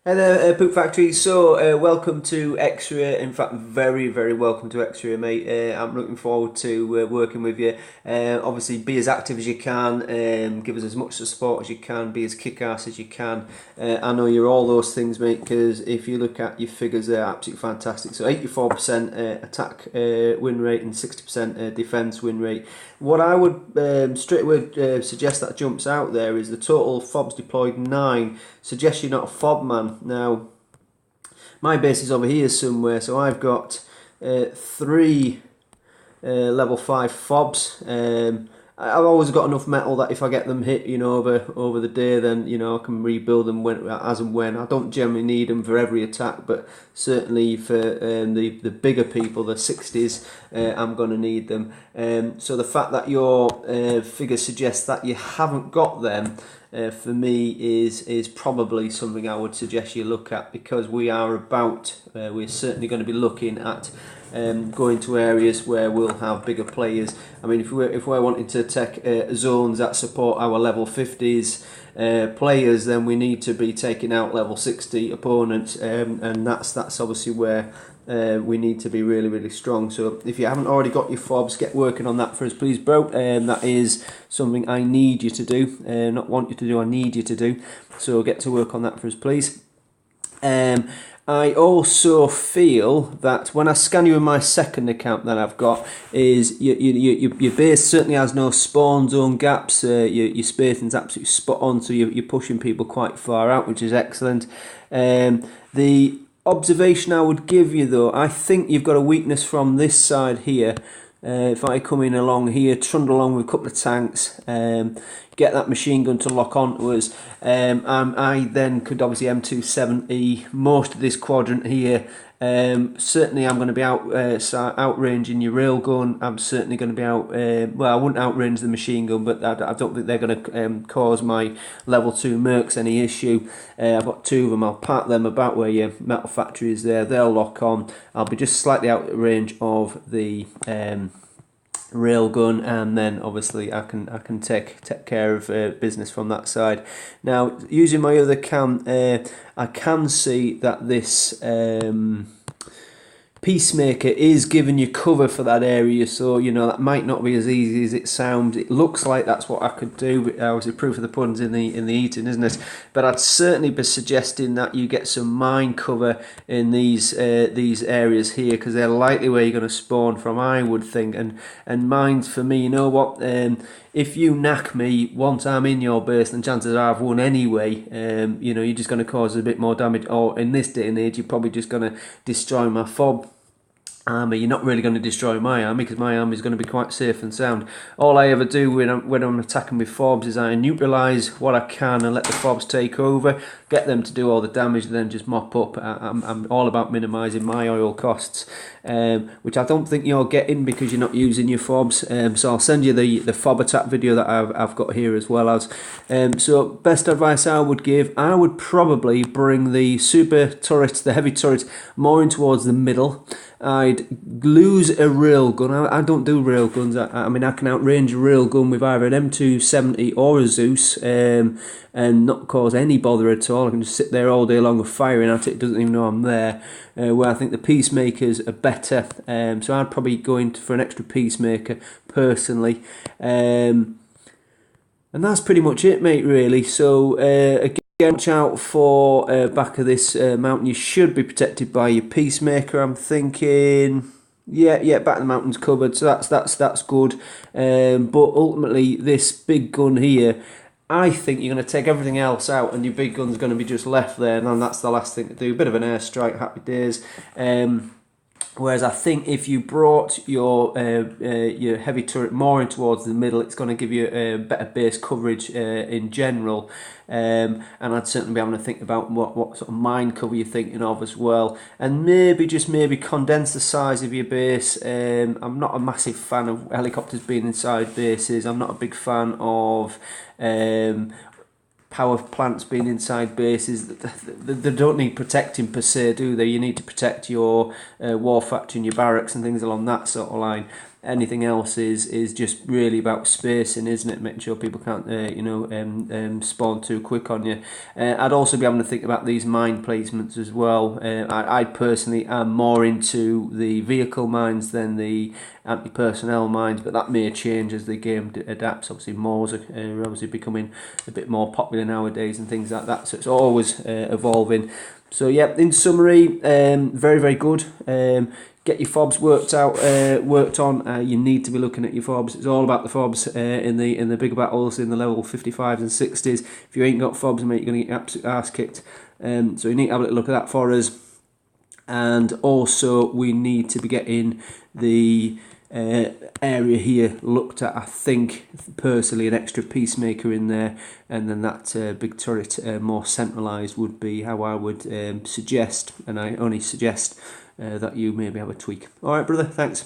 Hey there, Poop Factory. So, welcome to X-Ray. In fact, very, very welcome to X-Ray, mate. I'm looking forward to working with you. Obviously, be as active as you can, give us as much support as you can, be as kick-ass as you can. I know you're all those things, mate, because if you look at your figures, they're absolutely fantastic. So, 84% attack win rate and 60% defence win rate. What I would straight away suggest that jumps out there is the total fobs deployed 9. Suggests you're not a fob man. Now, my base is over here somewhere, so I've got 3 level 5 fobs. I've always got enough metal that if I get them hit, over the day, then I can rebuild them as and when. I don't generally need them for every attack, but certainly for the bigger people, the 60s, I'm going to need them. So the fact that your figure suggests that you haven't got them, for me is probably something I would suggest you look at, because we're certainly going to be looking at going to areas where we'll have bigger players. I mean, if we're wanting to take zones that support our level 50s players, then we need to be taking out level 60 opponents, and that's obviously where we need to be really, really strong. So if you haven't already got your fobs, get working on that for us, please, bro. That is something I need you to do, not want you to do, I need you to do. So get to work on that for us, please. I also feel that when I scan you in my second account that I've got, is your base certainly has no spawn zone gaps. Your spacing's absolutely spot on, so you're pushing people quite far out, which is excellent. The observation I would give you, though, I think you've got a weakness from this side here. If I come in along here, trundle along with a couple of tanks, get that machine gun to lock onto us, I then could obviously M270 most of this quadrant here. Certainly I'm going to be outranging your railgun. I'm certainly going to be well, I wouldn't outrange the machine gun, but I don't think they're going to cause my level 2 mercs any issue. I've got 2 of them. I'll park them about where your metal factory is there. They'll lock on. I'll be just slightly out of range of the railgun, and then obviously I can take care of business from that side. Now, using my other cam, I can see that this Peacemaker is giving you cover for that area, so that might not be as easy as it sounds. It looks like that's what I could do, but obviously proof of the pudding's in the eating, isn't it? But I'd certainly be suggesting that you get some mine cover in these areas here, because they're likely where you're going to spawn from, I would think. And mines, for me, you know what? If you knack me once I'm in your base, then chances are I've won anyway. You're just going to cause a bit more damage, or in this day and age, you're probably just going to destroy my fob army. You're not really going to destroy my army, because my army is going to be quite safe and sound. All I ever do when I'm attacking with fobs is I neutralise what I can and let the fobs take over, get them to do all the damage, and then just mop up. I'm all about minimising my oil costs, which I don't think you're getting because you're not using your fobs. So I'll send you the fob attack video that I've got here as well as. So best advice I would give, I would probably bring the super turrets, the heavy turrets, more in towards the middle. I'd lose a railgun. I don't do railguns. I mean, I can outrange a railgun with either an M270 or a Zeus, and not cause any bother at all. I can just sit there all day long firing at it. It doesn't even know I'm there. Where I think the Peacemakers are better. So I'd probably go in for an extra Peacemaker personally. And that's pretty much it, mate, really. So again, watch out for back of this mountain. You should be protected by your Peacemaker, I'm thinking. Yeah, back of the mountain's covered, so that's good. But ultimately, this big gun here, I think you're going to take everything else out, and your big gun's going to be just left there, and then that's the last thing to do. A bit of an airstrike, happy days. Whereas I think if you brought your heavy turret more in towards the middle, it's going to give you better base coverage in general. And I'd certainly be having to think about what sort of mine cover you're thinking of as well. And maybe condense the size of your base. I'm not a massive fan of helicopters being inside bases. I'm not a big fan of power plants being inside bases. They don't need protecting per se, do they? You need to protect your war factory and your barracks and things along that sort of line. Anything else is just really about spacing, isn't it? Making sure people can't spawn too quick on you. I'd also be having to think about these mine placements as well. I personally am more into the vehicle mines than the anti-personnel mines, but that may change as the game adapts. Obviously, Moors are obviously becoming a bit more popular nowadays and things like that, so it's always evolving. So yeah, in summary, very, very good. Get your fobs worked on. You need to be looking at your fobs. It's all about the fobs in the bigger battles, in the level 55s and 60s. If you ain't got fobs, mate, you're going to get your absolute arse kicked. So you need to have a little look at that for us. And also, we need to be getting the area here looked at. I think personally an extra peacemaker in there, and then that big turret more centralised would be how I would suggest, and I only suggest that you maybe have a tweak. Alright brother, thanks.